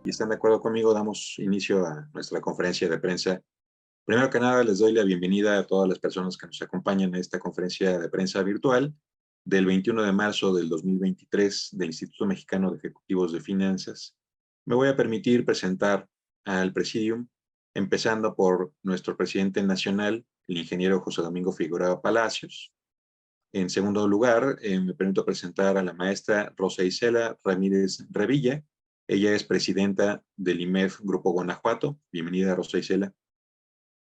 y están de acuerdo conmigo, damos inicio a nuestra conferencia de prensa. Primero que nada, les doy la bienvenida a todas las personas que nos acompañan en esta conferencia de prensa virtual del 21 de marzo del 2023 del Instituto Mexicano de Ejecutivos de Finanzas. Me voy a permitir presentar al Presidium, empezando por nuestro presidente nacional, el ingeniero José Domingo Figueroa Palacios. En segundo lugar, me permito presentar a la maestra Rosa Isela Ramírez Revilla. Ella es presidenta del IMEF Grupo Guanajuato. Bienvenida, Rosa Isela.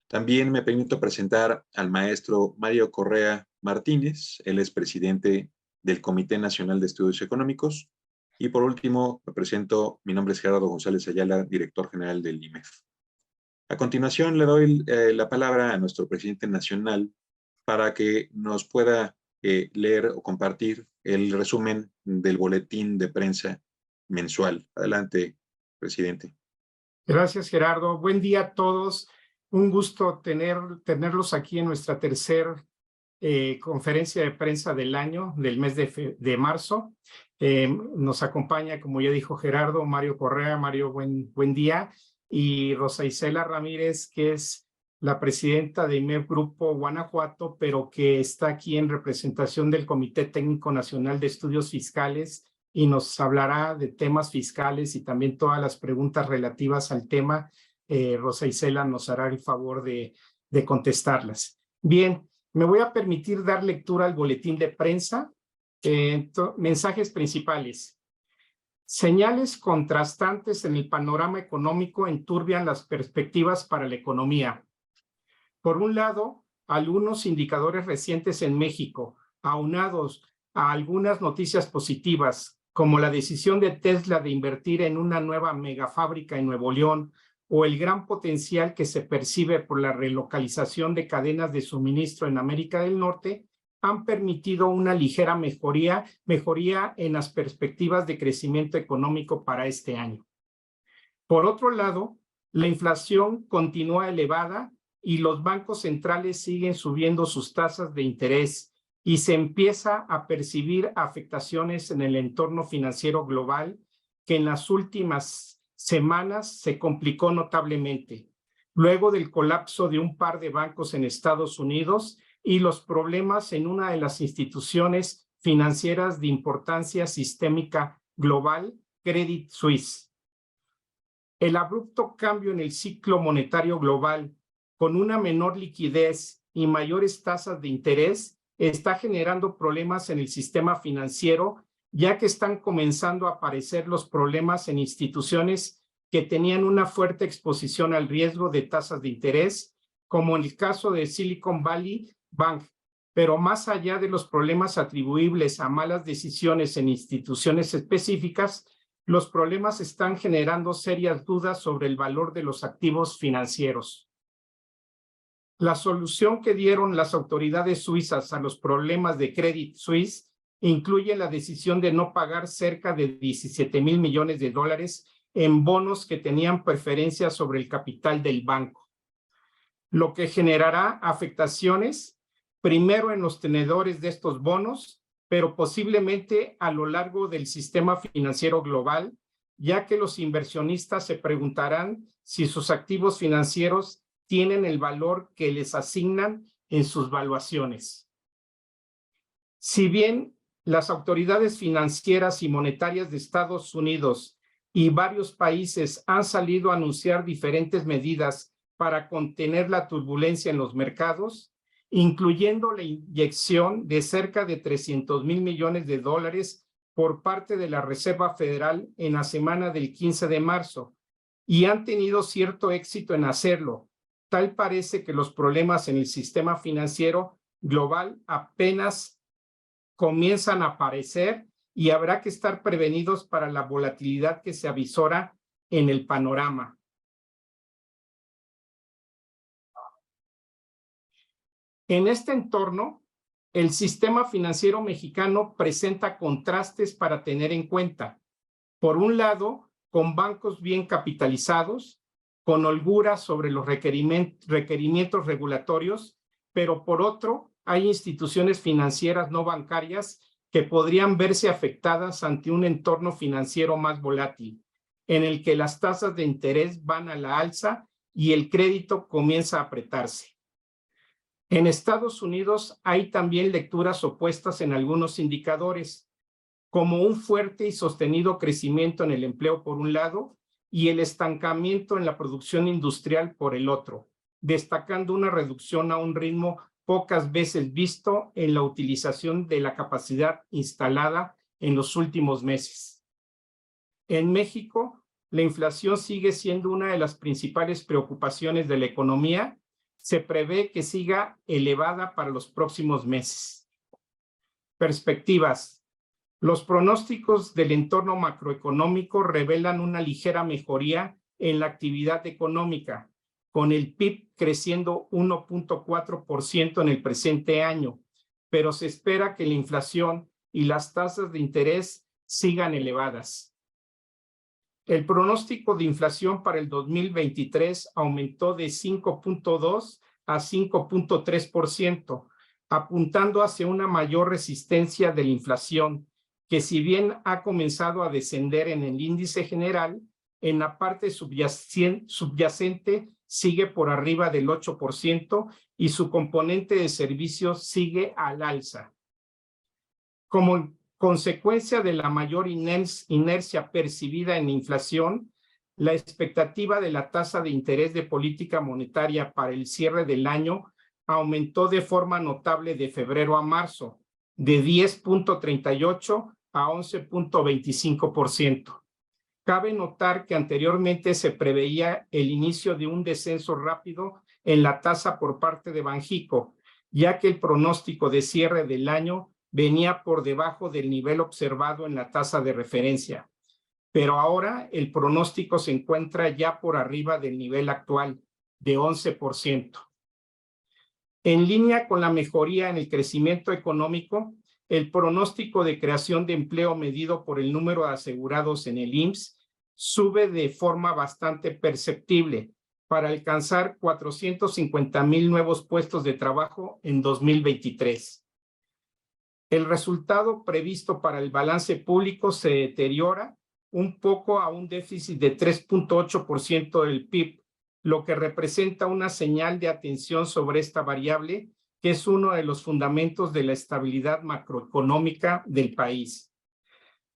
También me permito presentar al maestro Mario Correa Martínez. Él es presidente del Comité Nacional de Estudios Económicos. Y por último, me presento, mi nombre es Gerardo González Ayala, director general del IMEF. A continuación, le doy la palabra a nuestro presidente nacional para que nos pueda leer o compartir el resumen del boletín de prensa mensual. Adelante, presidente. Gracias, Gerardo. Buen día a todos. Un gusto tenerlos aquí en nuestra tercera conferencia de prensa del año, del mes de marzo. Nos acompaña, como ya dijo Gerardo, Mario Correa. Mario, buen día. Y Rosa Isela Ramírez, que es la presidenta de IMEF Grupo Guanajuato, pero que está aquí en representación del Comité Técnico Nacional de Estudios Fiscales y nos hablará de temas fiscales y también todas las preguntas relativas al tema. Rosa Isela nos hará el favor de contestarlas. Bien, me voy a permitir dar lectura al boletín de prensa. Mensajes principales. Señales contrastantes en el panorama económico enturbian las perspectivas para la economía. Por un lado, algunos indicadores recientes en México, aunados a algunas noticias positivas, como la decisión de Tesla de invertir en una nueva megafábrica en Nuevo León, o el gran potencial que se percibe por la relocalización de cadenas de suministro en América del Norte, han permitido una ligera mejoría en las perspectivas de crecimiento económico para este año. Por otro lado, la inflación continúa elevada y los bancos centrales siguen subiendo sus tasas de interés y se empieza a percibir afectaciones en el entorno financiero global que en las últimas semanas se complicó notablemente, luego del colapso de un par de bancos en Estados Unidos y los problemas en una de las instituciones financieras de importancia sistémica global, Credit Suisse. El abrupto cambio en el ciclo monetario global, con una menor liquidez y mayores tasas de interés, está generando problemas en el sistema financiero, ya que están comenzando a aparecer los problemas en instituciones que tenían una fuerte exposición al riesgo de tasas de interés, como en el caso de Silicon Valley Bank. Pero más allá de los problemas atribuibles a malas decisiones en instituciones específicas, los problemas están generando serias dudas sobre el valor de los activos financieros. La solución que dieron las autoridades suizas a los problemas de Credit Suisse incluye la decisión de no pagar cerca de 17,000 millones de dólares en bonos que tenían preferencia sobre el capital del banco, lo que generará afectaciones primero en los tenedores de estos bonos, pero posiblemente a lo largo del sistema financiero global, ya que los inversionistas se preguntarán si sus activos financieros tienen el valor que les asignan en sus valuaciones. Si bien las autoridades financieras y monetarias de Estados Unidos y varios países han salido a anunciar diferentes medidas para contener la turbulencia en los mercados, incluyendo la inyección de cerca de 300,000 millones de dólares por parte de la Reserva Federal en la semana del 15 de marzo, y han tenido cierto éxito en hacerlo. Tal parece que los problemas en el sistema financiero global apenas comienzan a aparecer y habrá que estar prevenidos para la volatilidad que se avisora en el panorama. En este entorno, el sistema financiero mexicano presenta contrastes para tener en cuenta. Por un lado, con bancos bien capitalizados, con holgura sobre los requerimientos regulatorios, pero por otro, hay instituciones financieras no bancarias que podrían verse afectadas ante un entorno financiero más volátil. en el que las tasas de interés van a la alza y el crédito comienza a apretarse. En Estados Unidos hay también lecturas opuestas en algunos indicadores, como un fuerte y sostenido crecimiento en el empleo por un lado y el estancamiento en la producción industrial por el otro, destacando una reducción a un ritmo pocas veces visto en la utilización de la capacidad instalada en los últimos meses. En México, la inflación sigue siendo una de las principales preocupaciones de la economía. Se prevé que siga elevada para los próximos meses. Perspectivas. Los pronósticos del entorno macroeconómico revelan una ligera mejoría en la actividad económica, con el PIB creciendo 1.4% en el presente año, pero se espera que la inflación y las tasas de interés sigan elevadas. El pronóstico de inflación para el 2023 aumentó de 5.2 a 5.3%, apuntando hacia una mayor resistencia de la inflación, que si bien ha comenzado a descender en el índice general, en la parte subyacente sigue por arriba del 8% y su componente de servicios sigue al alza. Como consecuencia de la mayor inercia percibida en la inflación, la expectativa de la tasa de interés de política monetaria para el cierre del año aumentó de forma notable de febrero a marzo, de 10.38 a 11.25%. Cabe notar que anteriormente se preveía el inicio de un descenso rápido en la tasa por parte de Banxico, ya que el pronóstico de cierre del año venía por debajo del nivel observado en la tasa de referencia. Pero ahora el pronóstico se encuentra ya por arriba del nivel actual, de 11%. En línea con la mejoría en el crecimiento económico, el pronóstico de creación de empleo medido por el número de asegurados en el IMSS sube de forma bastante perceptible para alcanzar 450,000 nuevos puestos de trabajo en 2023. El resultado previsto para el balance público se deteriora un poco a un déficit de 3.8% del PIB, lo que representa una señal de atención sobre esta variable, que es uno de los fundamentos de la estabilidad macroeconómica del país.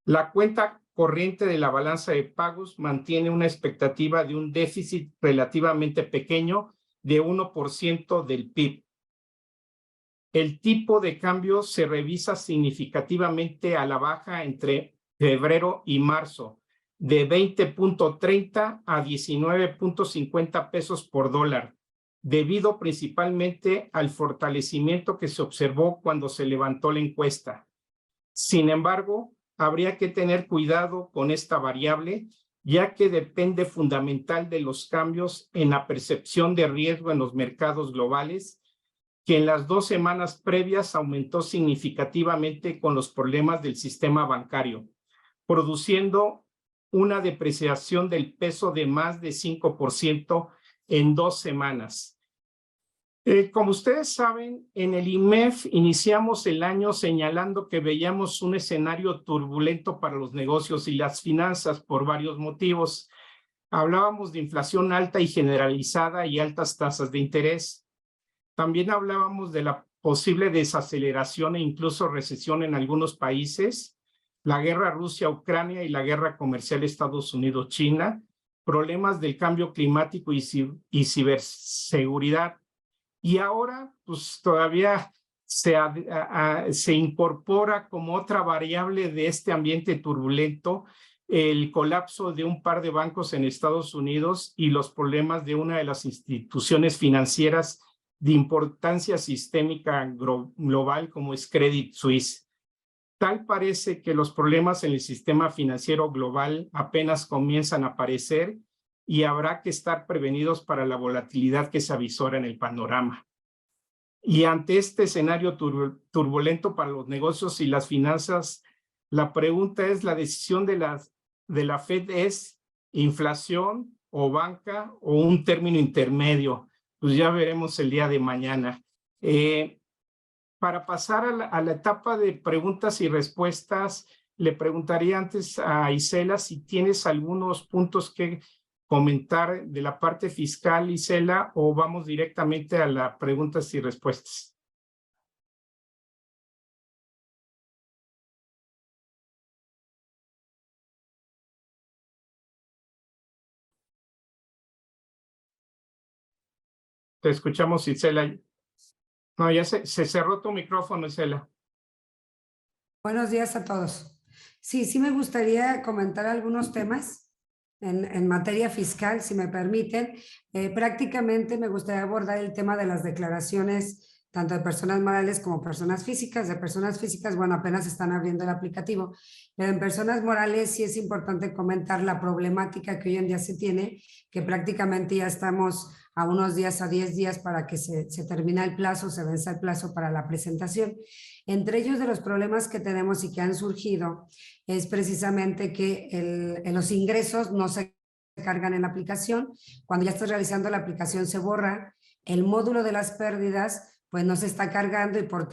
La cuenta corriente de la balanza de pagos mantiene una expectativa de un déficit relativamente pequeño de 1% del PIB. El tipo de cambio se revisa significativamente a la baja entre febrero y marzo, de 20.30 a 19.50 pesos por dólar, debido principalmente al fortalecimiento que se observó cuando se levantó la encuesta. Sin embargo, habría que tener cuidado con esta variable, ya que depende fundamental de los cambios en la percepción de riesgo en los mercados globales, que en las 2 semanas previas aumentó significativamente con los problemas del sistema bancario, produciendo una depreciación del peso de más de 5% en 2 semanas. Como ustedes saben, en el IMEF iniciamos el año señalando que veíamos un escenario turbulento para los negocios y las finanzas por varios motivos. Hablábamos de inflación alta y generalizada y altas tasas de interés. También hablábamos de la posible desaceleración e incluso recesión en algunos países, la guerra Rusia-Ucrania y la guerra comercial Estados Unidos-China, problemas del cambio climático y ciberseguridad. Y ahora, pues todavía se incorpora como otra variable de este ambiente turbulento el colapso de un par de bancos en Estados Unidos y los problemas de una de las instituciones financieras de importancia sistémica global como es Credit Suisse. Tal parece que los problemas en el sistema financiero global apenas comienzan a aparecer y habrá que estar prevenidos para la volatilidad que se avisora en el panorama. Y ante este escenario turbulento para los negocios y las finanzas, la pregunta es, ¿la decisión de la FED es inflación o banca o un término intermedio? Pues ya veremos el día de mañana. Para pasar a la etapa de preguntas y respuestas, le preguntaría antes a Isela si tienes algunos puntos que comentar de la parte fiscal, Isela, o vamos directamente a las preguntas y respuestas. Te escuchamos, Isela. No, ya se cerró tu micrófono, Isela. Buenos días a todos. Sí me gustaría comentar algunos temas en materia fiscal, si me permiten. Prácticamente me gustaría abordar el tema de las declaraciones tanto de personas morales como personas físicas. De personas físicas, bueno, apenas están abriendo el aplicativo, pero en personas morales sí es importante comentar la problemática que hoy en día se tiene, que prácticamente ya estamos a unos días, a 10 días para que se termine el plazo, se venza el plazo para la presentación. Entre ellos, de los problemas que tenemos y que han surgido es precisamente que los ingresos no se cargan en la aplicación. Cuando ya estás realizando la aplicación se borra. El módulo de las pérdidas pues no se está cargando y por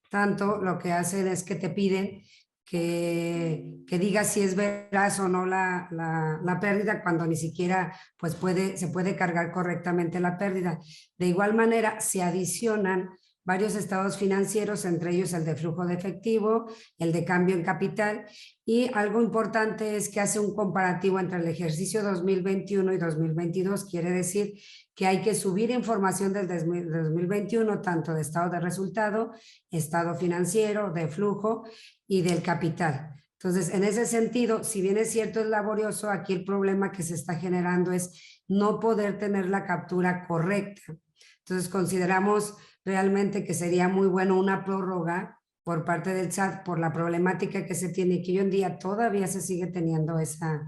tanto lo que hacen es que te piden que digas si es veraz o no la pérdida, cuando ni siquiera pues se puede cargar correctamente la pérdida. De igual manera se adicionan varios estados financieros, entre ellos el de flujo de efectivo, el de cambio en capital, y algo importante es que hace un comparativo entre el ejercicio 2021 y 2022, quiere decir que hay que subir información del 2021, tanto de estado de resultado, estado financiero, de flujo y del capital. Entonces, en ese sentido, si bien es cierto, es laborioso, aquí el problema que se está generando es no poder tener la captura correcta. Entonces, consideramos realmente que sería muy bueno una prórroga por parte del SAT por la problemática que se tiene y que hoy en día todavía se sigue teniendo esa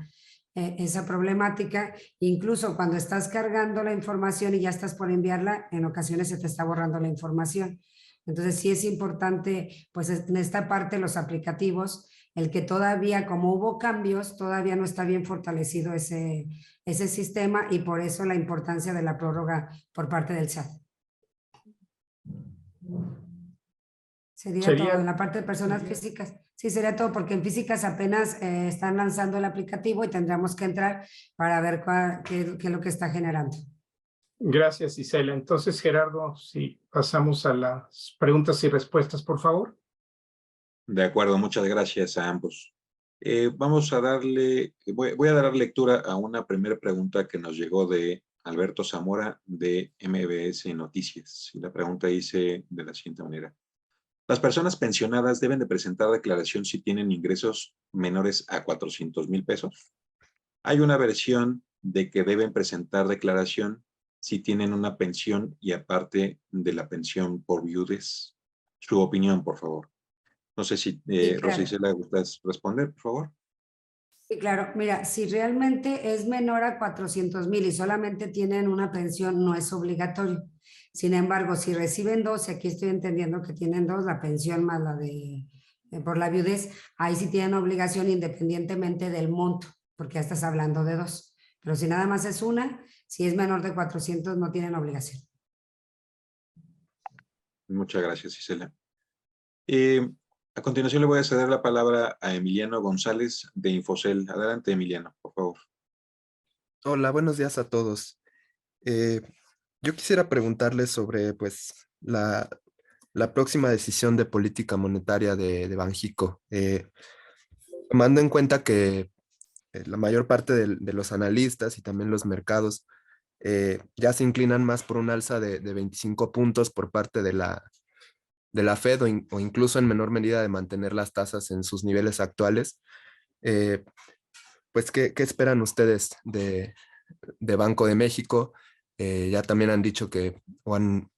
problemática. Incluso cuando estás cargando la información y ya estás por enviarla, en ocasiones se te está borrando la información. Entonces sí es importante, pues en esta parte los aplicativos, el que todavía, como hubo cambios, todavía no está bien fortalecido ese sistema, y por eso la importancia de la prórroga por parte del SAT. Sería todo. En la parte de personas físicas, sí, sería todo, porque en físicas apenas están lanzando el aplicativo y tendríamos que entrar para ver qué es lo que está generando. Gracias, Isela. Entonces, Gerardo, si pasamos a las preguntas y respuestas, por favor. De acuerdo, muchas gracias a ambos. Vamos a voy a dar lectura a una primera pregunta que nos llegó de Alberto Zamora de MBS Noticias. Y la pregunta dice de la siguiente manera: ¿las personas pensionadas deben de presentar declaración si tienen ingresos menores a 400,000 pesos? Hay una versión de que deben presentar declaración si tienen una pensión y aparte de la pensión por viudez. Su opinión, por favor. No sé si Sí, claro. Rosa Isela, ¿gustas responder, por favor? Sí, claro. Mira, si realmente es menor a 400,000 y solamente tienen una pensión, no es obligatorio. Sin embargo, si reciben dos, y aquí estoy entendiendo que tienen dos, la pensión más la por la viudez, ahí sí tienen obligación independientemente del monto, porque ya estás hablando de dos. Pero si nada más es una, si es menor de 400, no tienen obligación. Muchas gracias, Isela. A continuación le voy a ceder la palabra a Emiliano González de Infocel. Adelante, Emiliano, por favor. Hola, buenos días a todos. Yo quisiera preguntarles sobre pues, la próxima decisión de política monetaria de Banxico. Tomando en cuenta que la mayor parte de los analistas y también los mercados ya se inclinan más por un alza de 25 puntos por parte de la Fed o incluso en menor medida de mantener las tasas en sus niveles actuales. Pues, ¿qué esperan ustedes de Banco de México? Ya también han dicho o han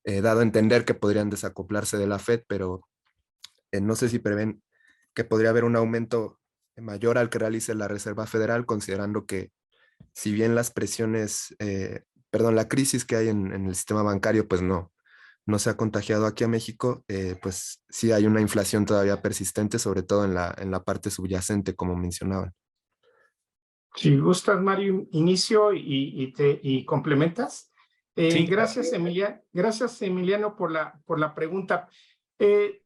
dado a entender que podrían desacoplarse de la Fed, pero no sé si prevén que podría haber un aumento mayor al que realice la Reserva Federal, considerando que si bien las presiones, la crisis que hay en el sistema bancario, pues no se ha contagiado aquí a México, pues sí hay una inflación todavía persistente, sobre todo en la parte subyacente, como mencionaban. Si gustas, Mario, inicio y complementas. Sí. Gracias, Emiliano, por la pregunta.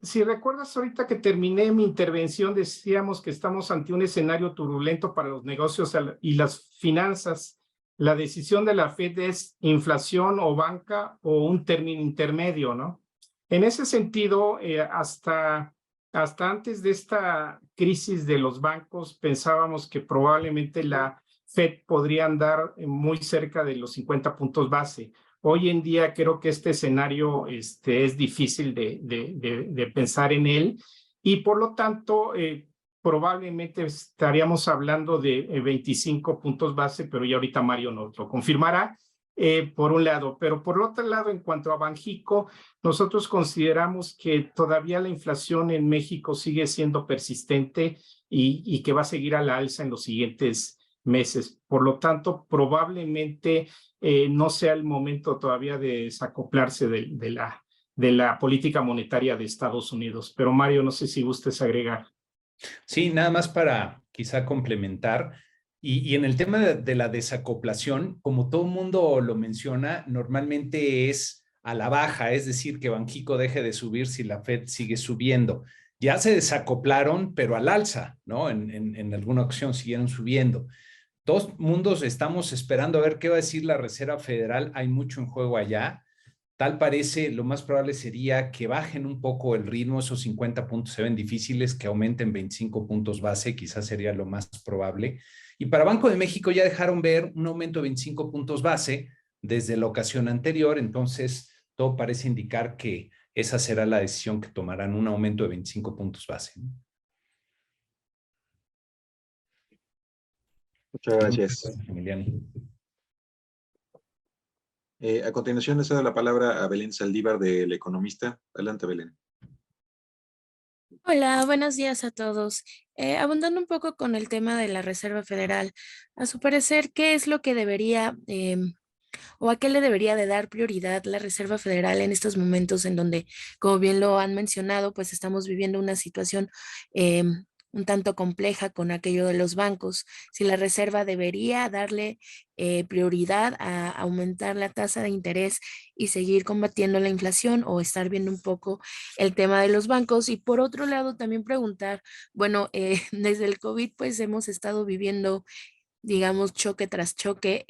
Si recuerdas, ahorita que terminé mi intervención, decíamos que estamos ante un escenario turbulento para los negocios y las finanzas. La decisión de la Fed es inflación o banca o un término intermedio, ¿no? En ese sentido, hasta antes de esta crisis de los bancos, pensábamos que probablemente la Fed podría andar muy cerca de los 50 puntos base. Hoy en día creo que este escenario es difícil de pensar en él y por lo tanto probablemente estaríamos hablando de 25 puntos base, pero ya ahorita Mario nos lo confirmará por un lado. Pero por otro lado, en cuanto a Banxico, nosotros consideramos que todavía la inflación en México sigue siendo persistente y que va a seguir a la alza en los siguientes meses. Por lo tanto, probablemente no sea el momento todavía de desacoplarse de la política monetaria de Estados Unidos. Pero Mario, no sé si gustes agregar. Sí, nada más para quizá complementar. Y en el tema de la desacoplación, como todo el mundo lo menciona, normalmente es a la baja, es decir, que Banxico deje de subir si la Fed sigue subiendo. Ya se desacoplaron, pero al alza, ¿no? En alguna ocasión siguieron subiendo. Todos mundos estamos esperando a ver qué va a decir la Reserva Federal. Hay mucho en juego allá. Tal parece, lo más probable sería que bajen un poco el ritmo, esos 50 puntos se ven difíciles, que aumenten 25 puntos base, quizás sería lo más probable. Y para Banco de México ya dejaron ver un aumento de 25 puntos base desde la ocasión anterior, entonces todo parece indicar que esa será la decisión que tomarán, un aumento de 25 puntos base. Muchas gracias. Emiliano. A continuación, le cedo la palabra a Belén Saldívar, de El Economista. Adelante, Belén. Hola, buenos días a todos. Abundando un poco con el tema de la Reserva Federal, a su parecer, ¿qué es lo que debería o a qué le debería de dar prioridad la Reserva Federal en estos momentos en donde, como bien lo han mencionado, pues estamos viviendo una situación un tanto compleja con aquello de los bancos? Si la Reserva debería darle prioridad a aumentar la tasa de interés y seguir combatiendo la inflación, o estar viendo un poco el tema de los bancos. Y por otro lado, también preguntar, bueno, desde el COVID pues hemos estado viviendo, digamos, choque tras choque.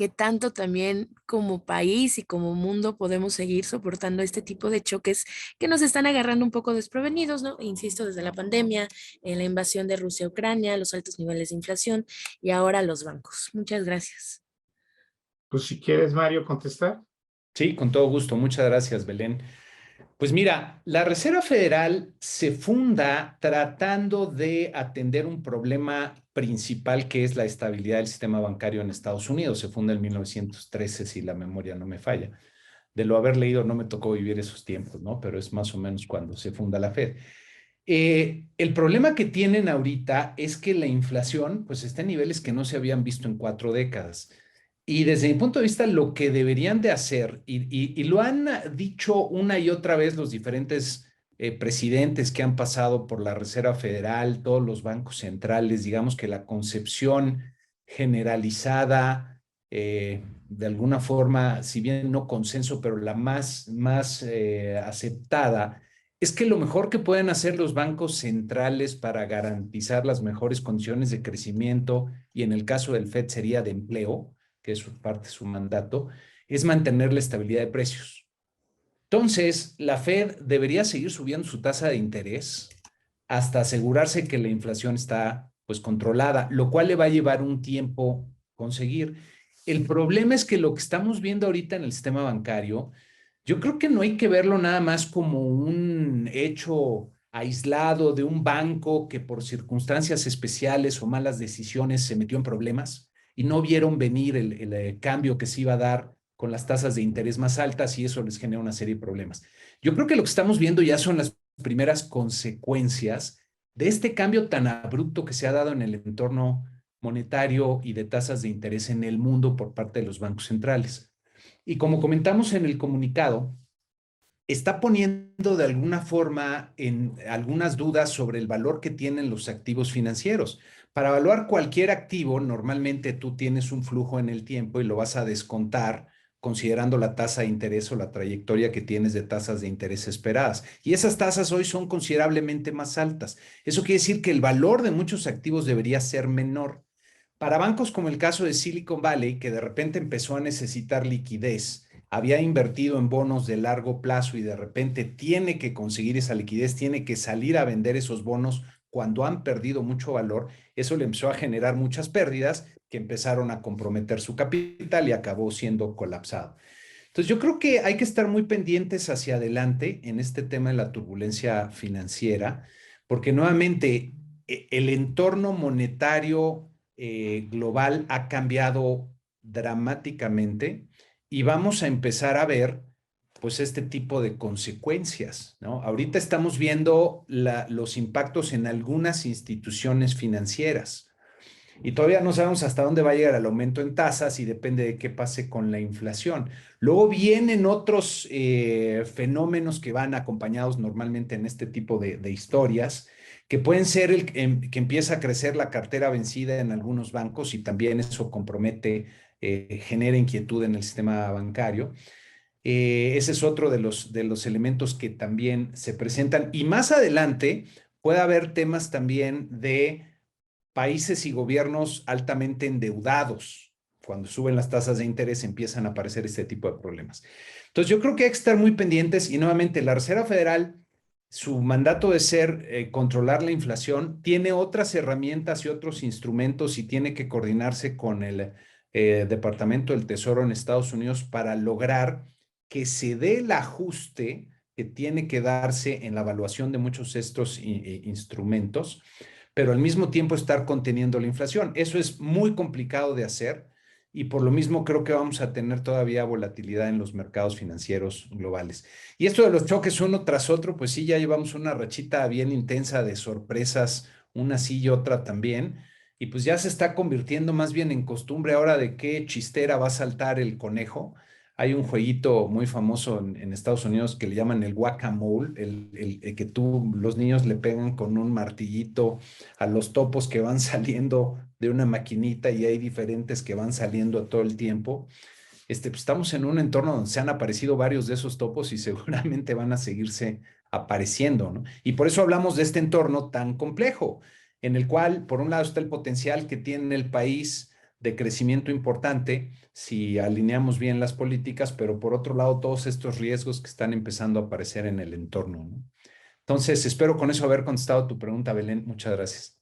¿Qué tanto también como país y como mundo podemos seguir soportando este tipo de choques que nos están agarrando un poco desprevenidos, ¿no? Insisto, desde la pandemia, la invasión de Rusia a Ucrania, los altos niveles de inflación y ahora los bancos? Muchas gracias. Pues si quieres, Mario, contestar. Sí, con todo gusto. Muchas gracias, Belén. Pues mira, la Reserva Federal se funda tratando de atender un problema principal, que es la estabilidad del sistema bancario en Estados Unidos. Se funda en 1913, si la memoria no me falla. De lo haber leído, no me tocó vivir esos tiempos, ¿no? Pero es más o menos cuando se funda la Fed. El problema que tienen ahorita es que la inflación pues está en niveles que no se habían visto en 4 décadas. Y desde mi punto de vista, lo que deberían de hacer, y lo han dicho una y otra vez los diferentes presidentes que han pasado por la Reserva Federal, todos los bancos centrales, digamos que la concepción generalizada, de alguna forma, si bien no consenso, pero la más aceptada, es que lo mejor que pueden hacer los bancos centrales para garantizar las mejores condiciones de crecimiento, y en el caso del FED sería de empleo, que es parte de su mandato, es mantener la estabilidad de precios. Entonces, la Fed debería seguir subiendo su tasa de interés hasta asegurarse que la inflación está pues controlada, lo cual le va a llevar un tiempo conseguir. El problema es que lo que estamos viendo ahorita en el sistema bancario, yo creo que no hay que verlo nada más como un hecho aislado de un banco que por circunstancias especiales o malas decisiones se metió en problemas y no vieron venir el cambio que se iba a dar con las tasas de interés más altas, y eso les genera una serie de problemas. Yo creo que lo que estamos viendo ya son las primeras consecuencias de este cambio tan abrupto que se ha dado en el entorno monetario y de tasas de interés en el mundo por parte de los bancos centrales. Y como comentamos en el comunicado, está poniendo de alguna forma en algunas dudas sobre el valor que tienen los activos financieros. Para evaluar cualquier activo, normalmente tú tienes un flujo en el tiempo y lo vas a descontar considerando la tasa de interés o la trayectoria que tienes de tasas de interés esperadas. Y esas tasas hoy son considerablemente más altas. Eso quiere decir que el valor de muchos activos debería ser menor. Para bancos como el caso de Silicon Valley, que de repente empezó a necesitar liquidez, había invertido en bonos de largo plazo y de repente tiene que conseguir esa liquidez, tiene que salir a vender esos bonos cuando han perdido mucho valor, eso le empezó a generar muchas pérdidas que empezaron a comprometer su capital y acabó siendo colapsado. Entonces yo creo que hay que estar muy pendientes hacia adelante en este tema de la turbulencia financiera, porque nuevamente el entorno monetario global ha cambiado dramáticamente y vamos a empezar a ver pues este tipo de consecuencias, ¿no? Ahorita estamos viendo los impactos en algunas instituciones financieras y todavía no sabemos hasta dónde va a llegar el aumento en tasas y depende de qué pase con la inflación. Luego vienen otros fenómenos que van acompañados normalmente en este tipo de historias, que pueden ser que empieza a crecer la cartera vencida en algunos bancos y también eso compromete, genera inquietud en el sistema bancario. Ese es otro de los elementos que también se presentan. Y más adelante puede haber temas también de países y gobiernos altamente endeudados. Cuando suben las tasas de interés empiezan a aparecer este tipo de problemas. Entonces yo creo que hay que estar muy pendientes y nuevamente la Reserva Federal, su mandato de ser controlar la inflación, tiene otras herramientas y otros instrumentos y tiene que coordinarse con el Departamento del Tesoro en Estados Unidos para lograr que se dé el ajuste que tiene que darse en la evaluación de muchos de estos instrumentos, pero al mismo tiempo estar conteniendo la inflación. Eso es muy complicado de hacer y por lo mismo creo que vamos a tener todavía volatilidad en los mercados financieros globales. Y esto de los choques uno tras otro, pues sí, ya llevamos una rachita bien intensa de sorpresas, una sí y otra también, y pues ya se está convirtiendo más bien en costumbre ahora de qué chistera va a saltar el conejo. Hay un jueguito muy famoso en Estados Unidos que le llaman el guacamole, el que los niños le pegan con un martillito a los topos que van saliendo de una maquinita y hay diferentes que van saliendo todo el tiempo. Pues estamos en un entorno donde se han aparecido varios de esos topos y seguramente van a seguirse apareciendo, ¿no? Y por eso hablamos de este entorno tan complejo, en el cual, por un lado, está el potencial que tiene el país de crecimiento importante si alineamos bien las políticas, pero por otro lado, todos estos riesgos que están empezando a aparecer en el entorno, ¿no? Entonces, espero con eso haber contestado tu pregunta, Belén. Muchas gracias.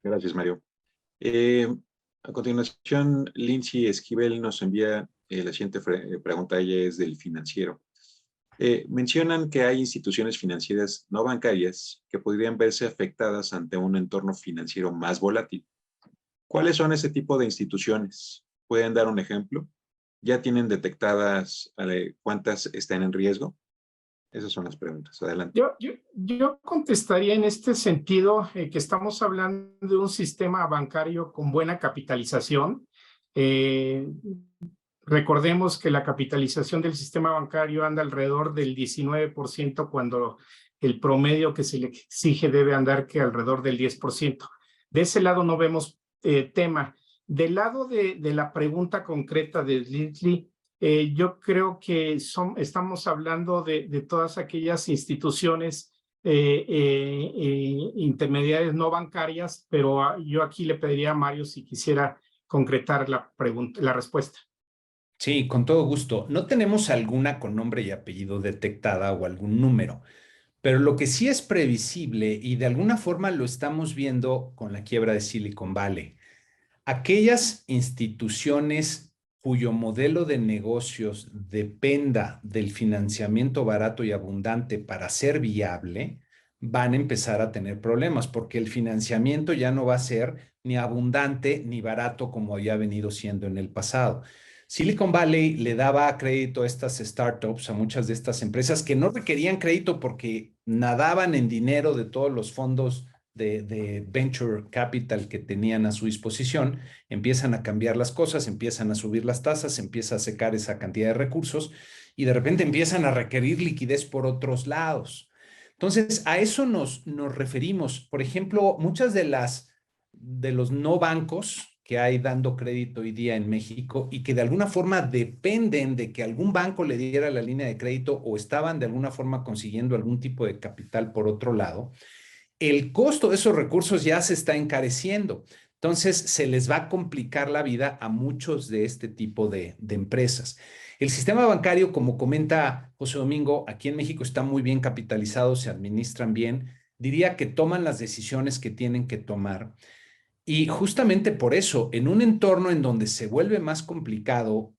Gracias, Mario. A continuación, Lindsay Esquivel nos envía la siguiente pregunta. Ella es del Financiero. Mencionan que hay instituciones financieras no bancarias que podrían verse afectadas ante un entorno financiero más volátil. ¿Cuáles son ese tipo de instituciones? ¿Pueden dar un ejemplo? ¿Ya tienen detectadas cuántas están en riesgo? Esas son las preguntas. Adelante. Yo contestaría en este sentido que estamos hablando de un sistema bancario con buena capitalización. Recordemos que la capitalización del sistema bancario anda alrededor del 19% cuando el promedio que se le exige debe andar que alrededor del 10%. De ese lado no vemos tema. Del lado de la pregunta concreta de Lindsay, yo creo que estamos hablando de todas aquellas instituciones intermediarias no bancarias, pero yo aquí le pediría a Mario si quisiera concretar la respuesta. Sí, con todo gusto. No tenemos alguna con nombre y apellido detectada o algún número, pero lo que sí es previsible y de alguna forma lo estamos viendo con la quiebra de Silicon Valley, aquellas instituciones cuyo modelo de negocios dependa del financiamiento barato y abundante para ser viable, van a empezar a tener problemas porque el financiamiento ya no va a ser ni abundante ni barato como había venido siendo en el pasado. Silicon Valley le daba crédito a estas startups, a muchas de estas empresas que no requerían crédito porque nadaban en dinero de todos los fondos de venture capital que tenían a su disposición. Empiezan a cambiar las cosas, empiezan a subir las tasas, empieza a secar esa cantidad de recursos y de repente empiezan a requerir liquidez por otros lados. Entonces, a eso nos referimos. Por ejemplo, muchas de los no bancos que hay dando crédito hoy día en México y que de alguna forma dependen de que algún banco le diera la línea de crédito o estaban de alguna forma consiguiendo algún tipo de capital por otro lado, el costo de esos recursos ya se está encareciendo. Entonces, se les va a complicar la vida a muchos de este tipo de empresas. El sistema bancario, como comenta José Domingo, aquí en México está muy bien capitalizado, se administran bien. Diría que toman las decisiones que tienen que tomar. Y justamente por eso, en un entorno en donde se vuelve más complicado,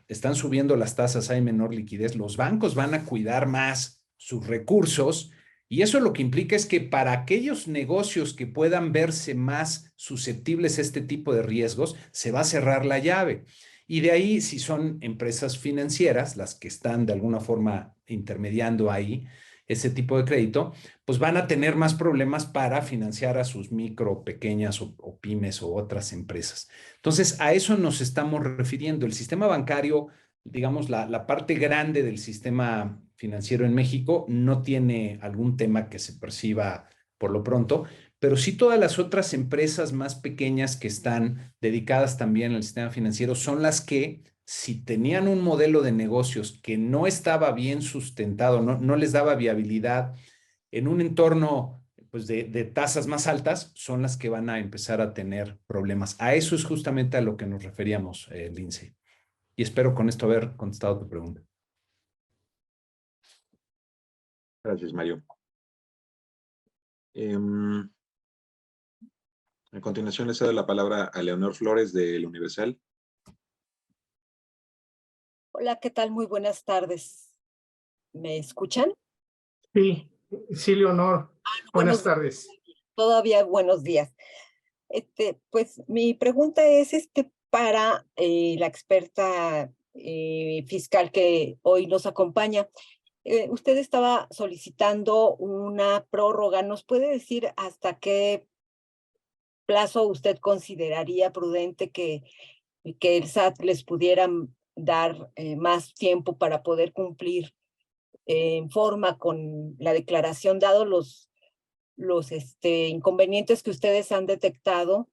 están subiendo las tasas, hay menor liquidez, los bancos van a cuidar más sus recursos y eso lo que implica es que para aquellos negocios que puedan verse más susceptibles a este tipo de riesgos, se va a cerrar la llave. Y de ahí, si son empresas financieras, las que están de alguna forma intermediando ahí ese tipo de crédito, pues van a tener más problemas para financiar a sus micro, pequeñas o pymes o otras empresas. Entonces, a eso nos estamos refiriendo. El sistema bancario, digamos, la parte grande del sistema financiero en México no tiene algún tema que se perciba por lo pronto, pero sí todas las otras empresas más pequeñas que están dedicadas también al sistema financiero son las que, si tenían un modelo de negocios que no estaba bien sustentado, no les daba viabilidad en un entorno pues, de tasas más altas, son las que van a empezar a tener problemas. A eso es justamente a lo que nos referíamos, Lindsay. Y espero con esto haber contestado tu pregunta. Gracias, Mario. A continuación le cedo la palabra a Leonor Flores del Universal. Hola, ¿qué tal? Muy buenas tardes. ¿Me escuchan? Sí, sí, Leonor. Buenas tardes. Todavía buenos días. Pues mi pregunta es para la experta fiscal que hoy nos acompaña. Usted estaba solicitando una prórroga. ¿Nos puede decir hasta qué plazo usted consideraría prudente que el SAT les pudiera dar más tiempo para poder cumplir en forma con la declaración, dado los inconvenientes que ustedes han detectado?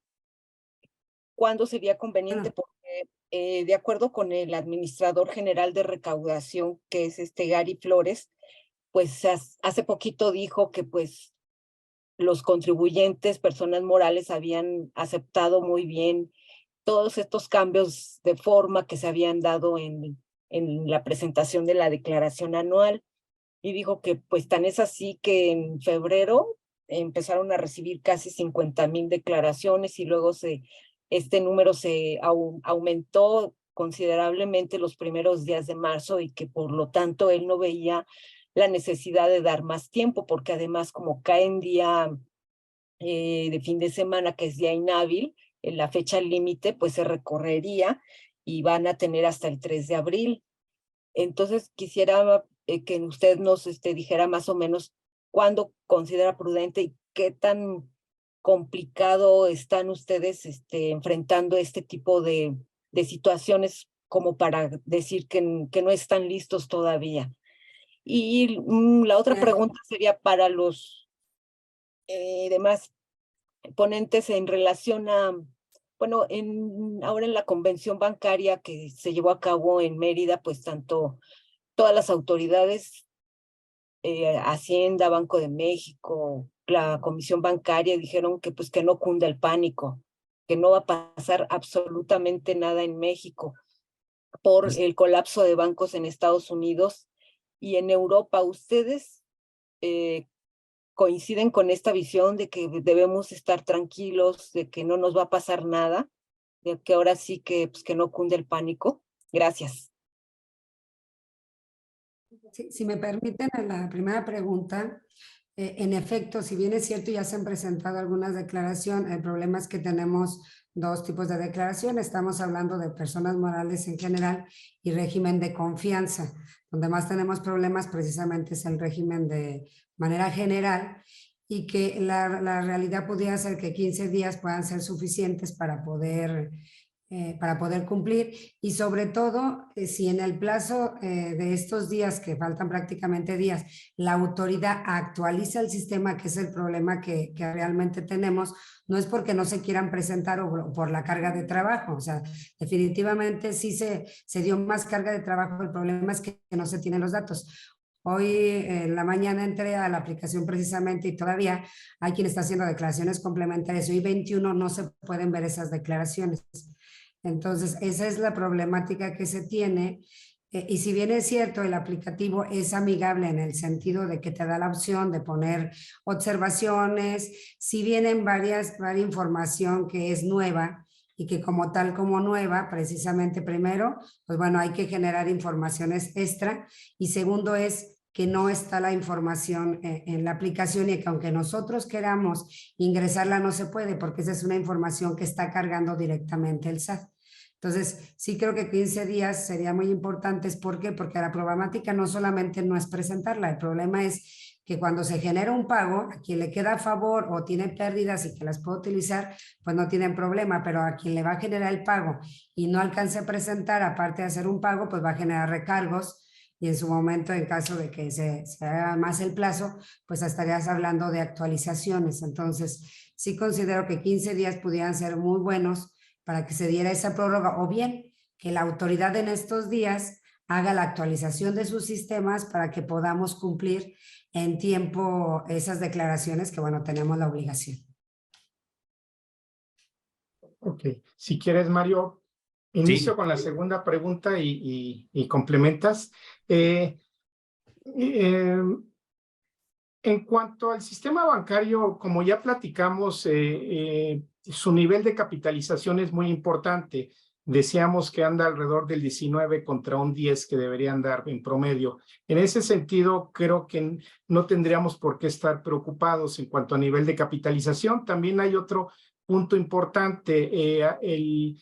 ¿Cuándo sería conveniente? Porque de acuerdo con el administrador general de recaudación, que es Gary Flores, pues hace poquito dijo que pues los contribuyentes, personas morales, habían aceptado muy bien todos estos cambios de forma que se habían dado en la presentación de la declaración anual. Y dijo que pues tan es así que en febrero empezaron a recibir casi 50,000 declaraciones y luego este número se aumentó considerablemente los primeros días de marzo y que por lo tanto él no veía la necesidad de dar más tiempo, porque además como cae en día de fin de semana, que es día inhábil, en la fecha límite, pues se recorrería y van a tener hasta el 3 de abril. Entonces quisiera que usted nos dijera más o menos cuándo considera prudente y qué tan complicado están ustedes enfrentando este tipo de situaciones como para decir que no están listos todavía. Y la otra pregunta sería para los demás ponentes en relación a, bueno, ahora en la convención bancaria que se llevó a cabo en Mérida, pues tanto todas las autoridades, Hacienda, Banco de México, la Comisión Bancaria, dijeron que pues que no cunda el pánico, que no va a pasar absolutamente nada en México por el colapso de bancos en Estados Unidos y en Europa. ¿Ustedes coinciden con esta visión de que debemos estar tranquilos, de que no nos va a pasar nada, de que ahora sí que, pues, que no cunde el pánico? Gracias. Si me permiten, en la primera pregunta, en efecto, si bien es cierto, ya se han presentado algunas declaraciones, el problema es que tenemos dos tipos de declaración. Estamos hablando de personas morales en general y régimen de confianza. Donde más tenemos problemas precisamente es el régimen de manera general, y que la realidad podría ser que 15 días puedan ser suficientes para poder para poder cumplir y sobre todo si en el plazo de estos días, que faltan prácticamente días, la autoridad actualiza el sistema, que es el problema que realmente tenemos, no es porque no se quieran presentar o por la carga de trabajo, o sea, definitivamente sí se dio más carga de trabajo, el problema es que no se tienen los datos. Hoy en la mañana entré a la aplicación precisamente y todavía hay quien está haciendo declaraciones complementarias. Hoy 21 no se pueden ver esas declaraciones. Entonces, esa es la problemática que se tiene. Y si bien es cierto, el aplicativo es amigable en el sentido de que te da la opción de poner observaciones, si vienen varias información que es nueva y que como tal como nueva, precisamente primero, pues bueno, hay que generar informaciones extra y segundo es que no está la información en la aplicación y que aunque nosotros queramos ingresarla no se puede porque esa es una información que está cargando directamente el SAT. Entonces, sí creo que 15 días sería muy importantes. ¿Por qué? Porque la problemática no solamente no es presentarla, el problema es que cuando se genera un pago, a quien le queda a favor o tiene pérdidas y que las puede utilizar, pues no tienen problema, pero a quien le va a generar el pago y no alcance a presentar, aparte de hacer un pago, pues va a generar recargos y en su momento, en caso de que se haga más el plazo, pues estarías hablando de actualizaciones. Entonces, sí considero que 15 días pudieran ser muy buenos para que se diera esa prórroga o bien que la autoridad en estos días haga la actualización de sus sistemas para que podamos cumplir en tiempo esas declaraciones que, bueno, tenemos la obligación. Ok, si quieres, Mario, inicio con la segunda pregunta y complementas. En cuanto al sistema bancario, como ya platicamos, su nivel de capitalización es muy importante. Decíamos que anda alrededor del 19 contra un 10 que debería andar en promedio. En ese sentido, creo que no tendríamos por qué estar preocupados en cuanto a nivel de capitalización. También hay otro punto importante, el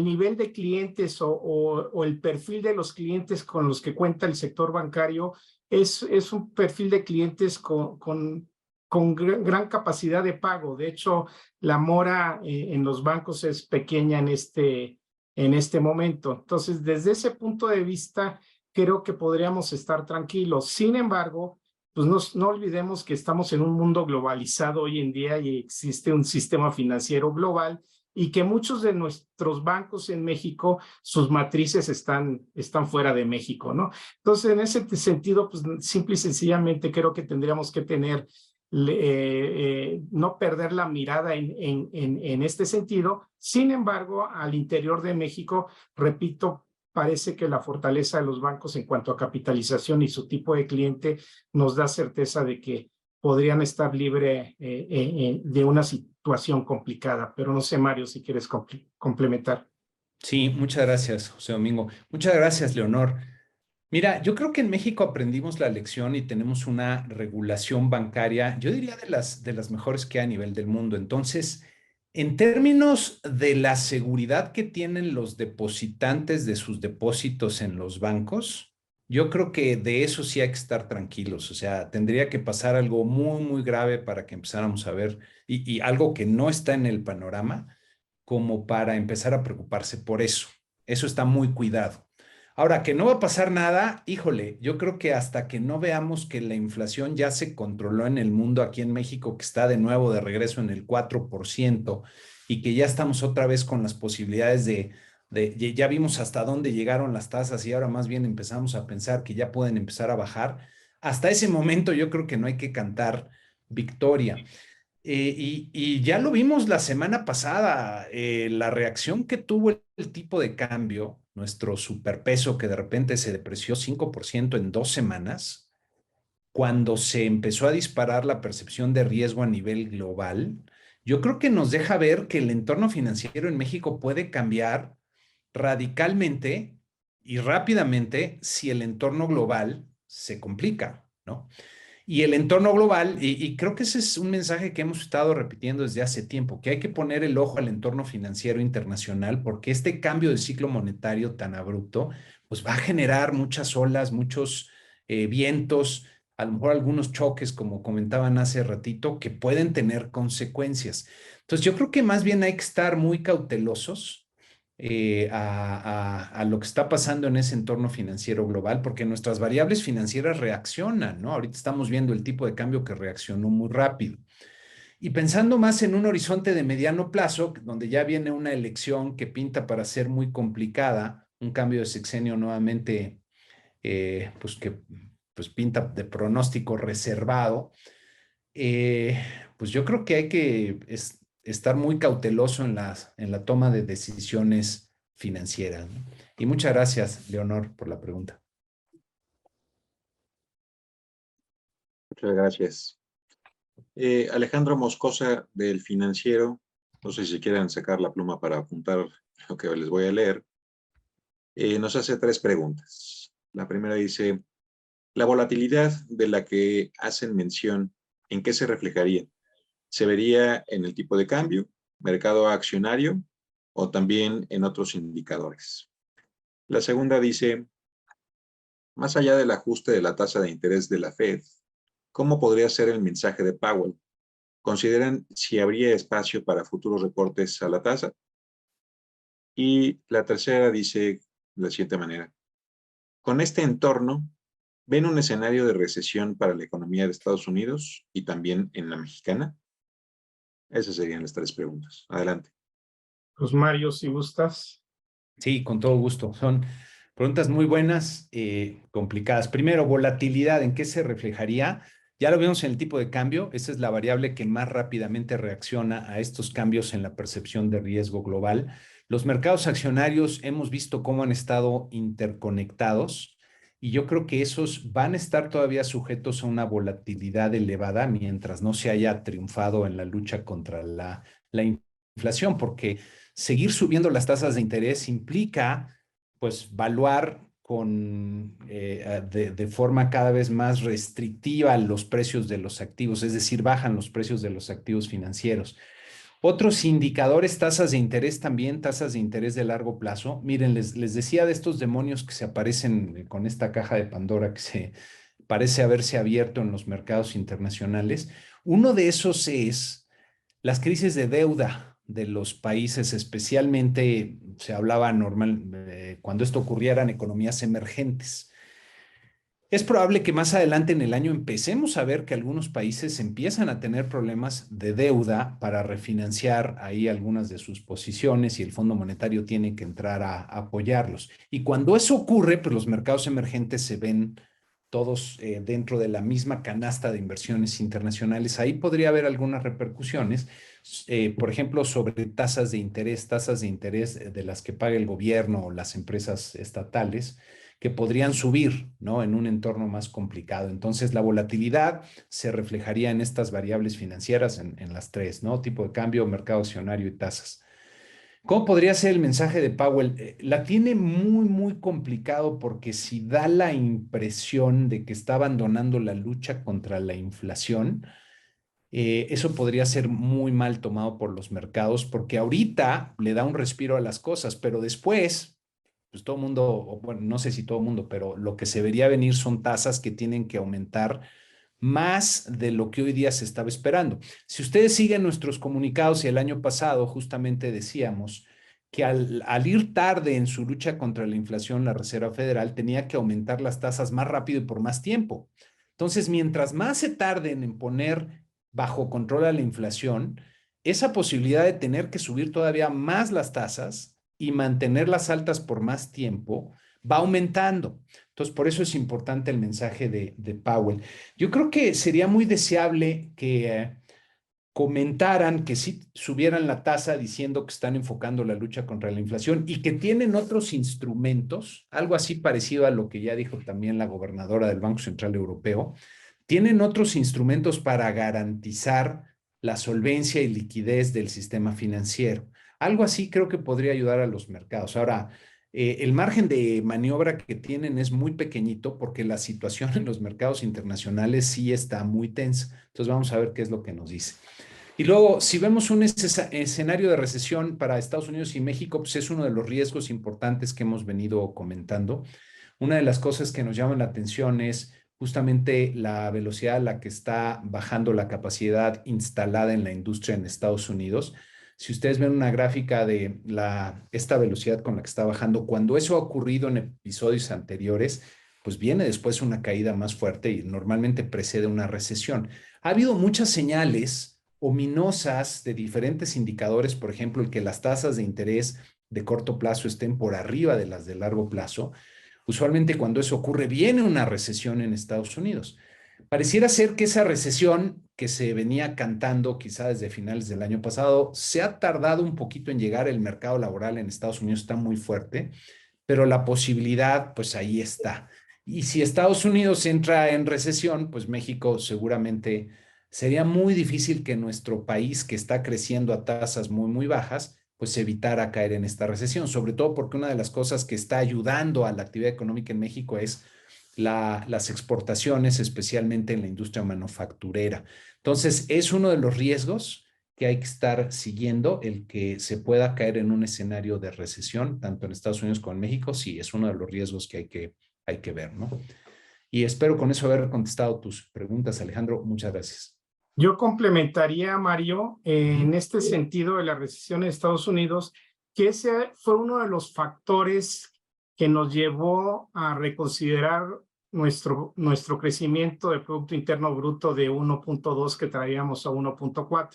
nivel de clientes o el perfil de los clientes con los que cuenta el sector bancario es un perfil de clientes con gran capacidad de pago. De hecho, la mora en los bancos es pequeña en este momento. Entonces, desde ese punto de vista, creo que podríamos estar tranquilos. Sin embargo, pues no olvidemos que estamos en un mundo globalizado hoy en día y existe un sistema financiero global y que muchos de nuestros bancos en México, sus matrices están fuera de México, ¿no? Entonces, en ese sentido, pues simple y sencillamente creo que tendríamos que tener, no perder la mirada en este sentido. Sin embargo, al interior de México, repito, parece que la fortaleza de los bancos en cuanto a capitalización y su tipo de cliente nos da certeza de que podrían estar libre de una situación complicada. Pero no sé, Mario, si quieres complementar. Sí, muchas gracias, José Domingo. Muchas gracias, Leonor. Mira, yo creo que en México aprendimos la lección y tenemos una regulación bancaria, yo diría de las mejores que hay a nivel del mundo. Entonces, en términos de la seguridad que tienen los depositantes de sus depósitos en los bancos, yo creo que de eso sí hay que estar tranquilos. O sea, tendría que pasar algo muy, muy grave para que empezáramos a ver, y algo que no está en el panorama, como para empezar a preocuparse por eso. Eso está muy cuidado. Ahora, que no va a pasar nada, híjole, yo creo que hasta que no veamos que la inflación ya se controló en el mundo, aquí en México, que está de nuevo de regreso en el 4%, y que ya estamos otra vez con las posibilidades ya vimos hasta dónde llegaron las tasas y ahora más bien empezamos a pensar que ya pueden empezar a bajar. Hasta ese momento yo creo que no hay que cantar victoria. Y ya lo vimos la semana pasada, la reacción que tuvo el tipo de cambio, nuestro superpeso que de repente se depreció 5% en 2 semanas, cuando se empezó a disparar la percepción de riesgo a nivel global, yo creo que nos deja ver que el entorno financiero en México puede cambiar radicalmente y rápidamente si el entorno global se complica, ¿no? Y el entorno global, y creo que ese es un mensaje que hemos estado repitiendo desde hace tiempo, que hay que poner el ojo al entorno financiero internacional porque este cambio de ciclo monetario tan abrupto, pues va a generar muchas olas, muchos vientos. a lo mejor algunos choques, como comentaban hace ratito, que pueden tener consecuencias. Entonces, yo creo que más bien hay que estar muy cautelosos a lo que está pasando en ese entorno financiero global, porque nuestras variables financieras reaccionan, ¿no? Ahorita estamos viendo el tipo de cambio que reaccionó muy rápido. Y pensando más en un horizonte de mediano plazo, donde ya viene una elección que pinta para ser muy complicada, un cambio de sexenio nuevamente, pues que pues pinta de pronóstico reservado, pues yo creo que hay que estar muy cauteloso en la toma de decisiones financieras, ¿no? Y muchas gracias, Leonor, por la pregunta. Muchas gracias. Alejandro Moscosa, del Financiero, no sé si quieran sacar la pluma para apuntar lo que les voy a leer, nos hace 3 preguntas. La primera dice, la volatilidad de la que hacen mención, ¿en qué se reflejaría? ¿Se vería en el tipo de cambio, mercado accionario o también en otros indicadores? La segunda dice, más allá del ajuste de la tasa de interés de la Fed, ¿cómo podría ser el mensaje de Powell? ¿Consideran si habría espacio para futuros recortes a la tasa? Y la tercera dice de la siguiente manera, con este entorno, ¿ven un escenario de recesión para la economía de Estados Unidos y también en la mexicana? Esas serían las 3 preguntas. Adelante. Pues Mario, si gustas. Sí, con todo gusto. Son preguntas muy buenas, complicadas. Primero, volatilidad, ¿en qué se reflejaría? Ya lo vimos en el tipo de cambio. Esa es la variable que más rápidamente reacciona a estos cambios en la percepción de riesgo global. Los mercados accionarios hemos visto cómo han estado interconectados y yo creo que esos van a estar todavía sujetos a una volatilidad elevada mientras no se haya triunfado en la lucha contra la inflación, porque seguir subiendo las tasas de interés implica, pues, valuar de forma cada vez más restrictiva los precios de los activos, es decir, bajan los precios de los activos financieros. Otros indicadores, tasas de interés también, tasas de interés de largo plazo. Miren, les decía de estos demonios que se aparecen con esta caja de Pandora que se parece haberse abierto en los mercados internacionales. Uno de esos es las crisis de deuda de los países, especialmente se hablaba cuando esto ocurriera en economías emergentes. Es probable que más adelante en el año empecemos a ver que algunos países empiezan a tener problemas de deuda para refinanciar ahí algunas de sus posiciones y el Fondo Monetario tiene que entrar a apoyarlos. Y cuando eso ocurre, pues los mercados emergentes se ven todos dentro de la misma canasta de inversiones internacionales. Ahí podría haber algunas repercusiones, por ejemplo, sobre tasas de interés de las que paga el gobierno o las empresas estatales, que podrían subir, ¿no? En un entorno más complicado. Entonces, la volatilidad se reflejaría en estas variables financieras, en las 3, ¿no? Tipo de cambio, mercado accionario y tasas. ¿Cómo podría ser el mensaje de Powell? La tiene muy, muy complicado porque si da la impresión de que está abandonando la lucha contra la inflación, eso podría ser muy mal tomado por los mercados porque ahorita le da un respiro a las cosas, pero después pues todo el mundo, bueno, no sé si todo el mundo, pero lo que se vería venir son tasas que tienen que aumentar más de lo que hoy día se estaba esperando. Si ustedes siguen nuestros comunicados y el año pasado justamente decíamos que al ir tarde en su lucha contra la inflación, la Reserva Federal tenía que aumentar las tasas más rápido y por más tiempo. Entonces, mientras más se tarden en poner bajo control a la inflación, esa posibilidad de tener que subir todavía más las tasas y mantenerlas altas por más tiempo va aumentando. Entonces, por eso es importante el mensaje de Powell. Yo creo que sería muy deseable que comentaran que sí subieran la tasa diciendo que están enfocando la lucha contra la inflación y que tienen otros instrumentos, algo así parecido a lo que ya dijo también la gobernadora del Banco Central Europeo, tienen otros instrumentos para garantizar la solvencia y liquidez del sistema financiero. Algo así creo que podría ayudar a los mercados. Ahora, el margen de maniobra que tienen es muy pequeñito porque la situación en los mercados internacionales sí está muy tensa. Entonces vamos a ver qué es lo que nos dice. Y luego, si vemos un escenario de recesión para Estados Unidos y México, pues es uno de los riesgos importantes que hemos venido comentando. Una de las cosas que nos llaman la atención es justamente la velocidad a la que está bajando la capacidad instalada en la industria en Estados Unidos. Si ustedes ven una gráfica de esta velocidad con la que está bajando, cuando eso ha ocurrido en episodios anteriores, pues viene después una caída más fuerte y normalmente precede una recesión. Ha habido muchas señales ominosas de diferentes indicadores, por ejemplo, el que las tasas de interés de corto plazo estén por arriba de las de largo plazo. Usualmente cuando eso ocurre, viene una recesión en Estados Unidos. Pareciera ser que esa recesión que se venía cantando quizá desde finales del año pasado, se ha tardado un poquito en llegar. El mercado laboral en Estados Unidos está muy fuerte, pero la posibilidad, pues ahí está. Y si Estados Unidos entra en recesión, pues México seguramente sería muy difícil que nuestro país, que está creciendo a tasas muy, muy bajas, pues evitara caer en esta recesión, sobre todo porque una de las cosas que está ayudando a la actividad económica en México es las exportaciones, especialmente en la industria manufacturera. Entonces, es uno de los riesgos que hay que estar siguiendo, el que se pueda caer en un escenario de recesión, tanto en Estados Unidos como en México. Sí, es uno de los riesgos que hay que ver, ¿no? Y espero con eso haber contestado tus preguntas, Alejandro. Muchas gracias. Yo complementaría, Mario, en este sentido de la recesión de Estados Unidos, que ese fue uno de los factores que nos llevó a reconsiderar nuestro crecimiento de Producto Interno Bruto de 1.2 que traíamos a 1.4.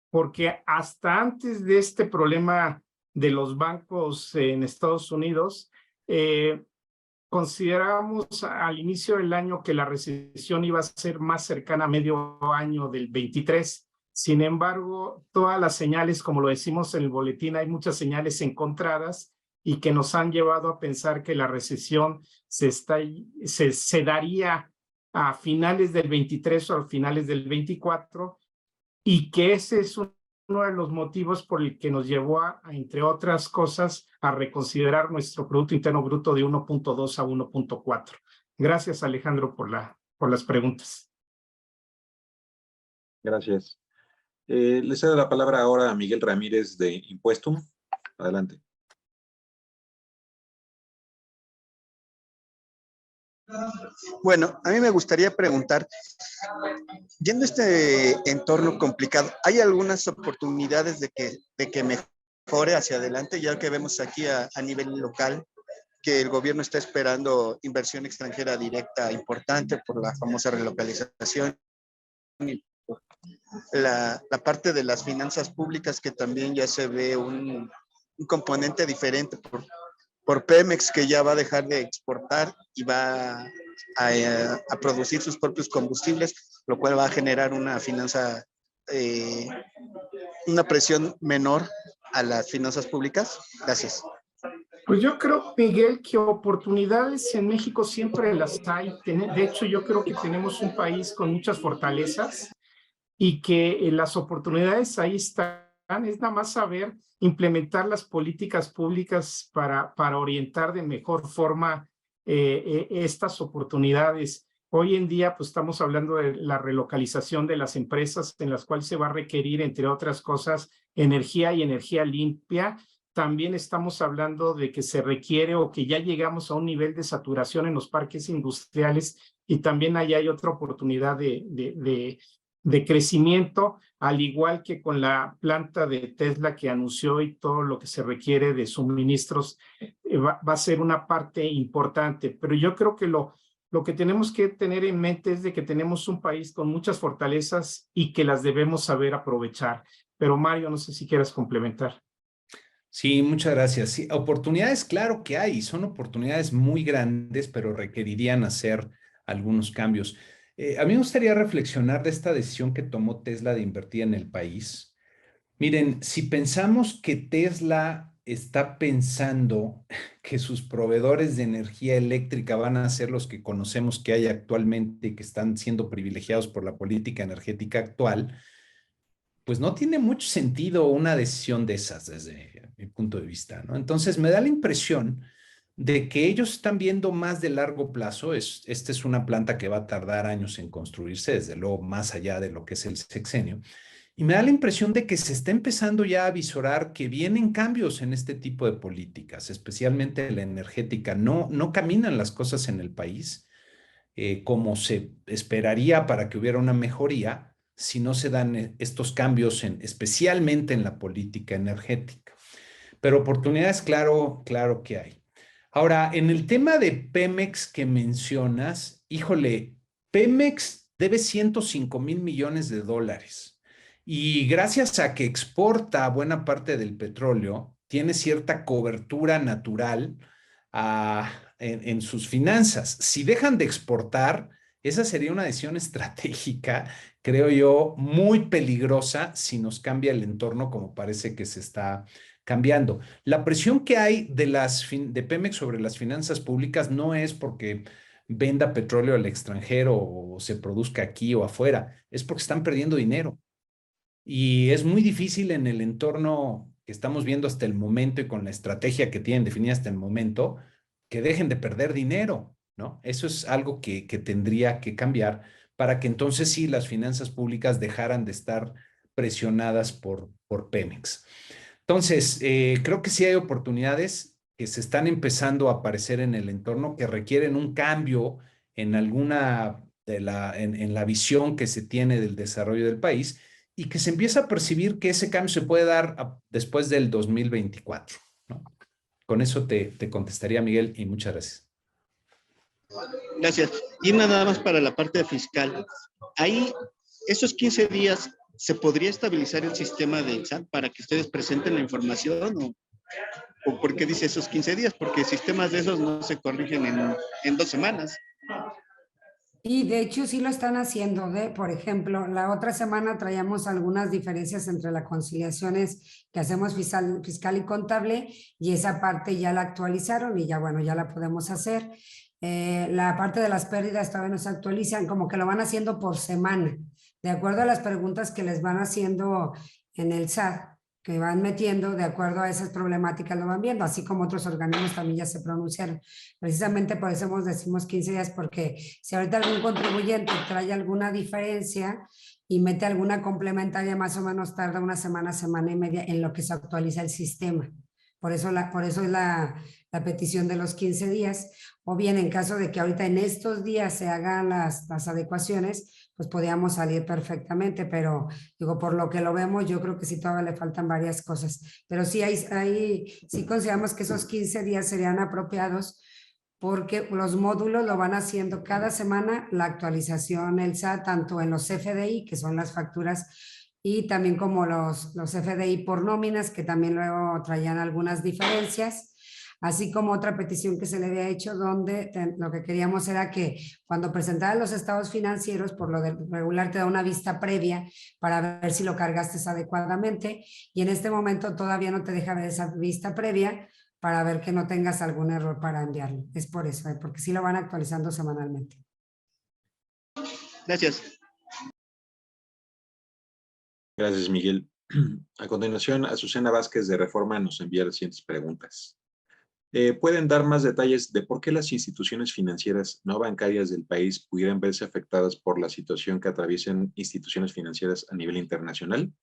Porque hasta antes de este problema de los bancos en Estados Unidos, considerábamos al inicio del año que la recesión iba a ser más cercana a medio año del 23. Sin embargo, todas las señales, como lo decimos en el boletín, hay muchas señales encontradas y que nos han llevado a pensar que la recesión se daría a finales del 23 o a finales del 24, y que ese es uno de los motivos por el que nos llevó entre otras cosas, a reconsiderar nuestro Producto Interno Bruto de 1.2 a 1.4. Gracias, Alejandro, por las preguntas. Gracias. Le cedo la palabra ahora a Miguel Ramírez de Impuestum. Adelante. Bueno, a mí me gustaría preguntar, yendo este entorno complicado, ¿hay algunas oportunidades de que mejore hacia adelante? Ya que vemos aquí a nivel local que el gobierno está esperando inversión extranjera directa importante por la famosa relocalización y por la parte de las finanzas públicas, que también ya se ve un componente diferente por Pemex, que ya va a dejar de exportar y va a producir sus propios combustibles, lo cual va a generar una presión menor a las finanzas públicas. Gracias. Pues yo creo, Miguel, que oportunidades en México siempre las hay. De hecho, yo creo que tenemos un país con muchas fortalezas y que las oportunidades ahí están. Es nada más saber implementar las políticas públicas para orientar de mejor forma estas oportunidades. Hoy en día, pues estamos hablando de la relocalización de las empresas, en las cuales se va a requerir, entre otras cosas, energía y energía limpia. También estamos hablando de que se requiere o que ya llegamos a un nivel de saturación en los parques industriales, y también ahí hay otra oportunidad de crecimiento, al igual que con la planta de Tesla que anunció y todo lo que se requiere de suministros, va a ser una parte importante. Pero yo creo que lo que tenemos que tener en mente es de que tenemos un país con muchas fortalezas y que las debemos saber aprovechar. Pero Mario, no sé si quieras complementar. Sí, muchas gracias. Sí, oportunidades, claro que hay, son oportunidades muy grandes, pero requerirían hacer algunos cambios. A mí me gustaría reflexionar de esta decisión que tomó Tesla de invertir en el país. Miren, si pensamos que Tesla está pensando que sus proveedores de energía eléctrica van a ser los que conocemos que hay actualmente y que están siendo privilegiados por la política energética actual, pues no tiene mucho sentido una decisión de esas desde mi punto de vista, ¿no? Entonces me da la impresión de que ellos están viendo más de largo plazo. Esta es una planta que va a tardar años en construirse, desde luego más allá de lo que es el sexenio. Y me da la impresión de que se está empezando ya a visorar que vienen cambios en este tipo de políticas, especialmente la energética. No caminan las cosas en el país. como se esperaría para que hubiera una mejoría si no se dan estos cambios, especialmente en la política energética. Pero oportunidades, claro que hay. Ahora, en el tema de Pemex que mencionas, híjole, Pemex debe 105,000 millones de dólares y gracias a que exporta buena parte del petróleo, tiene cierta cobertura natural en sus finanzas. Si dejan de exportar, esa sería una decisión estratégica, creo yo, muy peligrosa si nos cambia el entorno como parece que se está cambiando. La presión que hay de Pemex sobre las finanzas públicas no es porque venda petróleo al extranjero o se produzca aquí o afuera, es porque están perdiendo dinero. Y es muy difícil en el entorno que estamos viendo hasta el momento y con la estrategia que tienen definida hasta el momento, que dejen de perder dinero, ¿no? Eso es algo que tendría que cambiar para que entonces sí las finanzas públicas dejaran de estar presionadas por Pemex. Entonces, creo que sí hay oportunidades que se están empezando a aparecer en el entorno que requieren un cambio en alguna en la visión que se tiene del desarrollo del país y que se empieza a percibir que ese cambio se puede dar después del 2024, ¿no? Con eso te contestaría, Miguel, y muchas gracias. Gracias. Y nada más para la parte fiscal. Ahí, esos 15 días, ¿se podría estabilizar el sistema del SAT para que ustedes presenten la información? ¿O por qué dice esos 15 días? Porque sistemas de esos no se corrigen en 2 semanas. Y de hecho sí lo están haciendo, por ejemplo, la otra semana traíamos algunas diferencias entre las conciliaciones que hacemos fiscal y contable y esa parte ya la actualizaron y ya bueno, ya la podemos hacer. La parte de las pérdidas todavía no se actualizan, como que lo van haciendo por semana, de acuerdo a las preguntas que les van haciendo en el SAT, que van metiendo de acuerdo a esas problemáticas, lo van viendo, así como otros organismos también ya se pronunciaron. Precisamente por eso decimos 15 días, porque si ahorita algún contribuyente trae alguna diferencia y mete alguna complementaria, más o menos tarda una semana, semana y media en lo que se actualiza el sistema. Por eso es la petición de los 15 días, o bien en caso de que ahorita en estos días se hagan las adecuaciones, pues podíamos salir perfectamente, pero digo, por lo que lo vemos, yo creo que sí todavía le faltan varias cosas, pero sí, sí consideramos que esos 15 días serían apropiados porque los módulos lo van haciendo cada semana, la actualización, el SAT, tanto en los FDI, que son las facturas, y también como los FDI por nóminas, que también luego traían algunas diferencias, así como otra petición que se le había hecho donde lo que queríamos era que cuando presentaran los estados financieros, por lo de regular te da una vista previa para ver si lo cargaste adecuadamente y en este momento todavía no te deja ver esa vista previa para ver que no tengas algún error para enviarlo. Es por eso, porque sí lo van actualizando semanalmente. Gracias. Gracias, Miguel. A continuación, Azucena Vázquez de Reforma nos envía las siguientes preguntas. ¿Pueden dar más detalles de por qué las instituciones financieras no bancarias del país pudieran verse afectadas por la situación que atraviesan instituciones financieras a nivel internacional?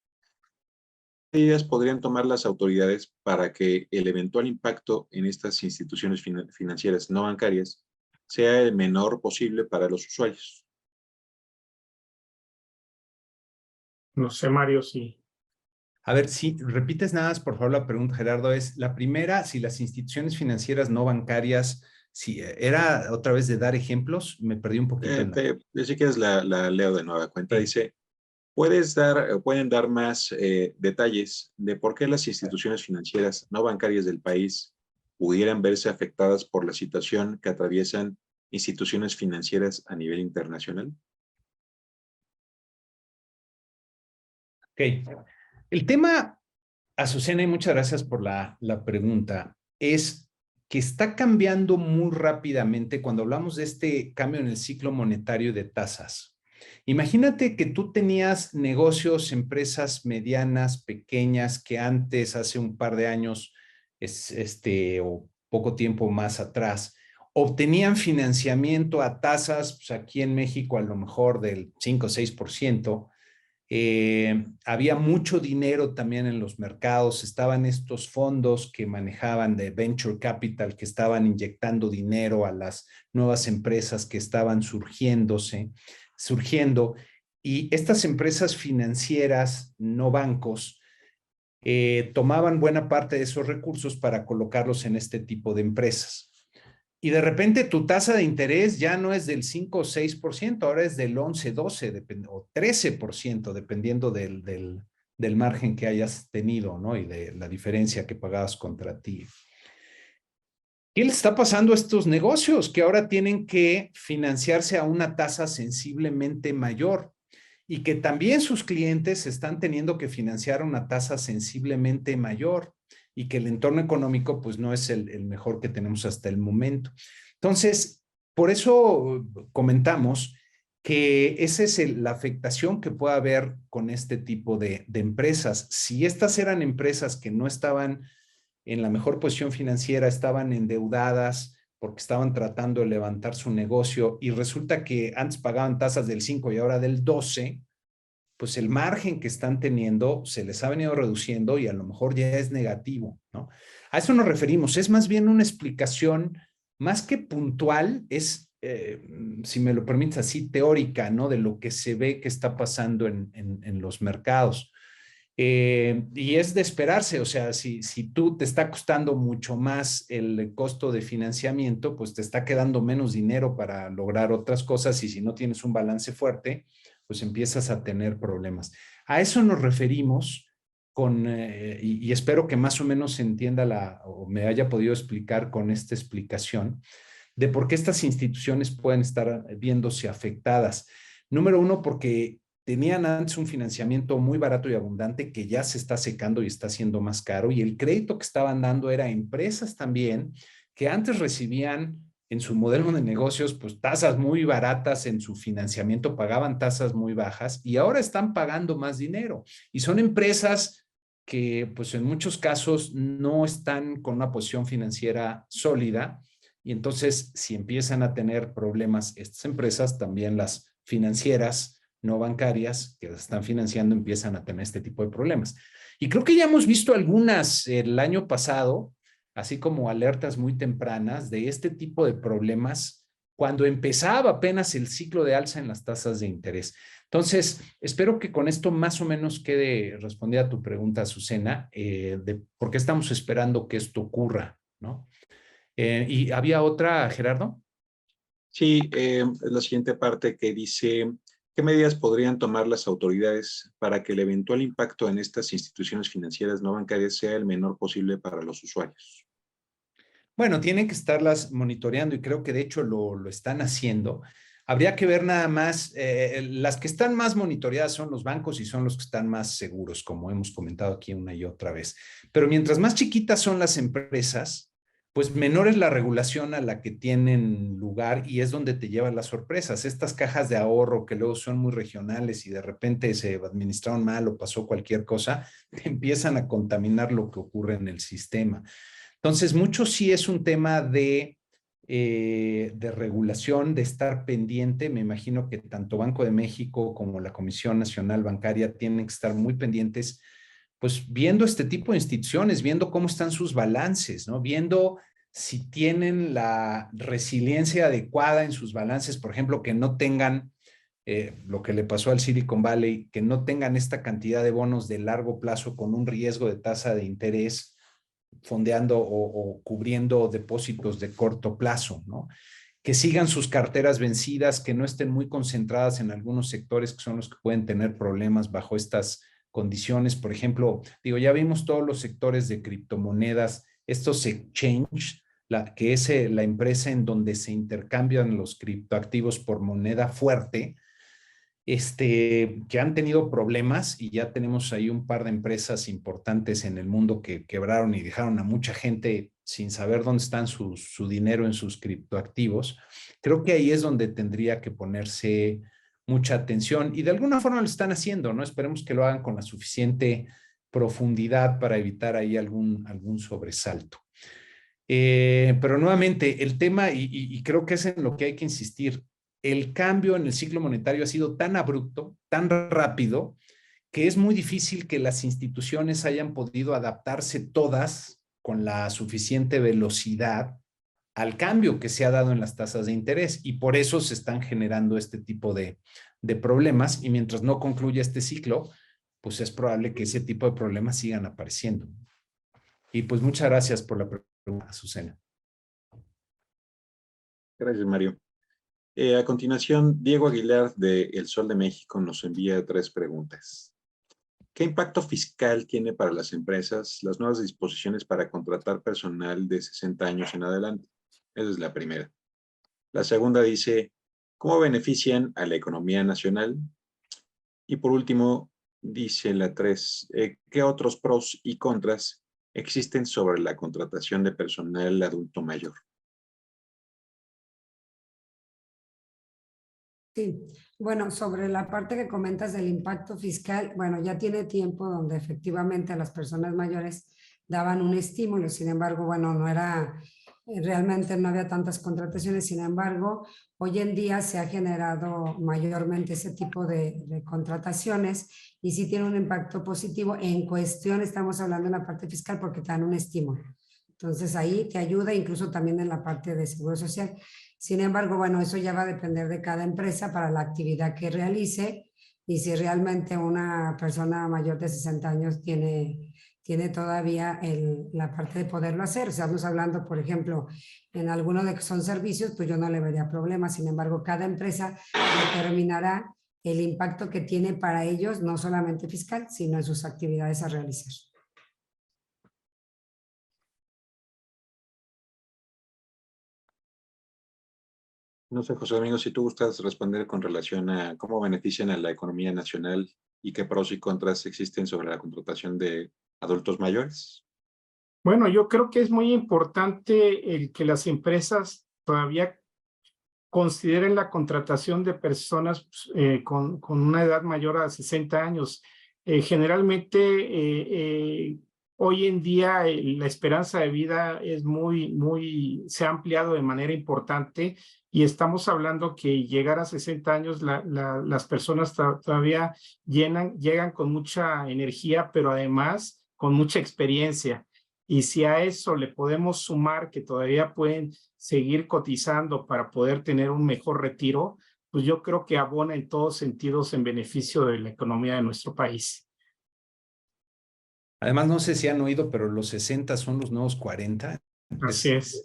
¿Qué medidas podrían tomar las autoridades para que el eventual impacto en estas instituciones financieras no bancarias sea el menor posible para los usuarios? No sé, Mario, sí. A ver, si repites nada más, por favor, la pregunta, Gerardo, es la primera, si las instituciones financieras no bancarias, si era otra vez de dar ejemplos, me perdí un poquito. Si quieres la leo de nueva cuenta. Sí. Dice, ¿pueden dar más detalles de por qué las instituciones financieras no bancarias del país pudieran verse afectadas por la situación que atraviesan instituciones financieras a nivel internacional? Ok. El tema, Azucena, y muchas gracias por la pregunta, es que está cambiando muy rápidamente cuando hablamos de este cambio en el ciclo monetario de tasas. Imagínate que tú tenías negocios, empresas medianas, pequeñas, que antes, hace un par de años, o poco tiempo más atrás, obtenían financiamiento a tasas, pues aquí en México a lo mejor del 5 o 6%, Había mucho dinero también en los mercados, estaban estos fondos que manejaban de venture capital, que estaban inyectando dinero a las nuevas empresas que estaban surgiendo, y estas empresas financieras, no bancos, tomaban buena parte de esos recursos para colocarlos en este tipo de empresas. Y de repente tu tasa de interés ya no es del 5 o 6%, ahora es del 11, 12 o 13%, dependiendo del margen que hayas tenido, ¿no? Y de la diferencia que pagabas contra ti. ¿Qué le está pasando a estos negocios que ahora tienen que financiarse a una tasa sensiblemente mayor? Y que también sus clientes están teniendo que financiar a una tasa sensiblemente mayor y que el entorno económico pues no es el mejor que tenemos hasta el momento. Entonces, por eso comentamos que esa es la afectación que puede haber con este tipo de empresas. Si estas eran empresas que no estaban en la mejor posición financiera, estaban endeudadas porque estaban tratando de levantar su negocio y resulta que antes pagaban tasas del 5 y ahora del 12, pues el margen que están teniendo se les ha venido reduciendo y a lo mejor ya es negativo, ¿no? A eso nos referimos. Es más bien una explicación más que puntual, es, si me lo permites así, teórica, ¿no? De lo que se ve que está pasando en los mercados. Y es de esperarse, o sea, si tú te está costando mucho más el costo de financiamiento, pues te está quedando menos dinero para lograr otras cosas y si no tienes un balance fuerte, pues empiezas a tener problemas. A eso nos referimos y espero que más o menos se entienda o me haya podido explicar con esta explicación de por qué estas instituciones pueden estar viéndose afectadas. Número uno, porque tenían antes un financiamiento muy barato y abundante que ya se está secando y está siendo más caro y el crédito que estaban dando era a empresas también que antes recibían en su modelo de negocios pues tasas muy baratas en su financiamiento, pagaban tasas muy bajas y ahora están pagando más dinero y son empresas que pues en muchos casos no están con una posición financiera sólida y entonces si empiezan a tener problemas estas empresas, también las financieras no bancarias que están financiando empiezan a tener este tipo de problemas. Y creo que ya hemos visto algunas el año pasado, así como alertas muy tempranas de este tipo de problemas cuando empezaba apenas el ciclo de alza en las tasas de interés. Entonces, espero que con esto más o menos quede respondida a tu pregunta, Azucena, de por qué estamos esperando que esto ocurra, ¿no? ¿Y había otra, Gerardo? Sí, la siguiente parte que dice, ¿qué medidas podrían tomar las autoridades para que el eventual impacto en estas instituciones financieras no bancarias sea el menor posible para los usuarios? Bueno, tienen que estarlas monitoreando y creo que de hecho lo están haciendo. Habría que ver nada más, las que están más monitoreadas son los bancos y son los que están más seguros, como hemos comentado aquí una y otra vez. Pero mientras más chiquitas son las empresas, pues menor es la regulación a la que tienen lugar y es donde te llevan las sorpresas. Estas cajas de ahorro que luego son muy regionales y de repente se administraron mal o pasó cualquier cosa, te empiezan a contaminar lo que ocurre en el sistema. Entonces, mucho sí es un tema de regulación, de estar pendiente. Me imagino que tanto Banco de México como la Comisión Nacional Bancaria tienen que estar muy pendientes, pues viendo este tipo de instituciones, viendo cómo están sus balances, ¿no? Viendo si tienen la resiliencia adecuada en sus balances, por ejemplo, que no tengan lo que le pasó al Silicon Valley, que no tengan esta cantidad de bonos de largo plazo con un riesgo de tasa de interés fondeando o cubriendo depósitos de corto plazo, ¿no? Que sigan sus carteras vencidas, que no estén muy concentradas en algunos sectores que son los que pueden tener problemas bajo estas condiciones. Por ejemplo, digo, ya vimos todos los sectores de criptomonedas, estos exchange, que es la empresa en donde se intercambian los criptoactivos por moneda fuerte, que han tenido problemas y ya tenemos ahí un par de empresas importantes en el mundo que quebraron y dejaron a mucha gente sin saber dónde están su dinero en sus criptoactivos. Creo que ahí es donde tendría que ponerse mucha atención y de alguna forma lo están haciendo, ¿no? Esperemos que lo hagan con la suficiente profundidad para evitar ahí algún sobresalto. Pero nuevamente, el tema, y creo que es en lo que hay que insistir, el cambio en el ciclo monetario ha sido tan abrupto, tan rápido, que es muy difícil que las instituciones hayan podido adaptarse todas con la suficiente velocidad al cambio que se ha dado en las tasas de interés, y por eso se están generando este tipo de problemas, y mientras no concluya este ciclo, pues es probable que ese tipo de problemas sigan apareciendo. Y pues muchas gracias por la pregunta, Azucena. Gracias, Mario. A continuación, Diego Aguilar de El Sol de México nos envía 3 preguntas. ¿Qué impacto fiscal tiene para las empresas las nuevas disposiciones para contratar personal de 60 años en adelante? Esa es la primera. La segunda dice, ¿cómo benefician a la economía nacional? Y por último, dice la 3, ¿qué otros pros y contras existen sobre la contratación de personal adulto mayor? Sí, bueno, sobre la parte que comentas del impacto fiscal, bueno, ya tiene tiempo donde efectivamente a las personas mayores daban un estímulo, sin embargo, bueno, no era, realmente no había tantas contrataciones, sin embargo, hoy en día se ha generado mayormente ese tipo de contrataciones y sí tiene un impacto positivo. En cuestión estamos hablando en la parte fiscal porque te dan un estímulo. Entonces ahí te ayuda incluso también en la parte de seguro social. Sin embargo, bueno, eso ya va a depender de cada empresa para la actividad que realice y si realmente una persona mayor de 60 años tiene todavía la parte de poderlo hacer. Estamos hablando, por ejemplo, en algunos de que son servicios, pues yo no le vería problema. Sin embargo, cada empresa determinará el impacto que tiene para ellos, no solamente fiscal, sino en sus actividades a realizar. No sé, José Domingo, si tú gustas responder con relación a cómo benefician a la economía nacional y qué pros y contras existen sobre la contratación de adultos mayores. Bueno, yo creo que es muy importante el que las empresas todavía consideren la contratación de personas con una edad mayor a 60 años. Generalmente, hoy en día la esperanza de vida es se ha ampliado de manera importante y estamos hablando que llegar a 60 años las personas todavía llegan con mucha energía, pero además con mucha experiencia. Y si a eso le podemos sumar que todavía pueden seguir cotizando para poder tener un mejor retiro, pues yo creo que abona en todos sentidos en beneficio de la economía de nuestro país. Además, no sé si han oído, pero los 60 son los nuevos 40. Así es.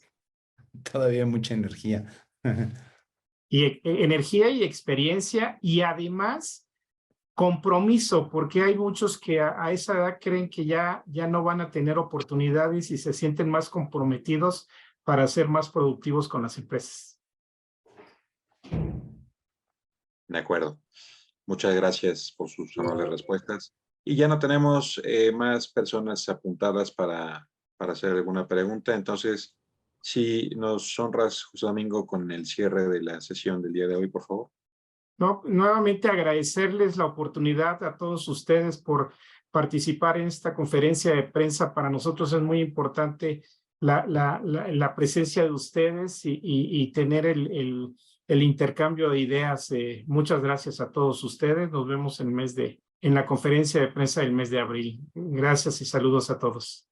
Todavía mucha energía. Y energía y experiencia y además compromiso, porque hay muchos que a esa edad creen que ya no van a tener oportunidades y se sienten más comprometidos para ser más productivos con las empresas. De acuerdo. Muchas gracias por sus amables respuestas. Y ya no tenemos más personas apuntadas para hacer alguna pregunta. Entonces, si nos honras, José Domingo, con el cierre de la sesión del día de hoy, por favor. No, nuevamente agradecerles la oportunidad a todos ustedes por participar en esta conferencia de prensa. Para nosotros es muy importante la presencia de ustedes y tener el intercambio de ideas. Muchas gracias a todos ustedes. Nos vemos en la conferencia de prensa del mes de abril. Gracias y saludos a todos.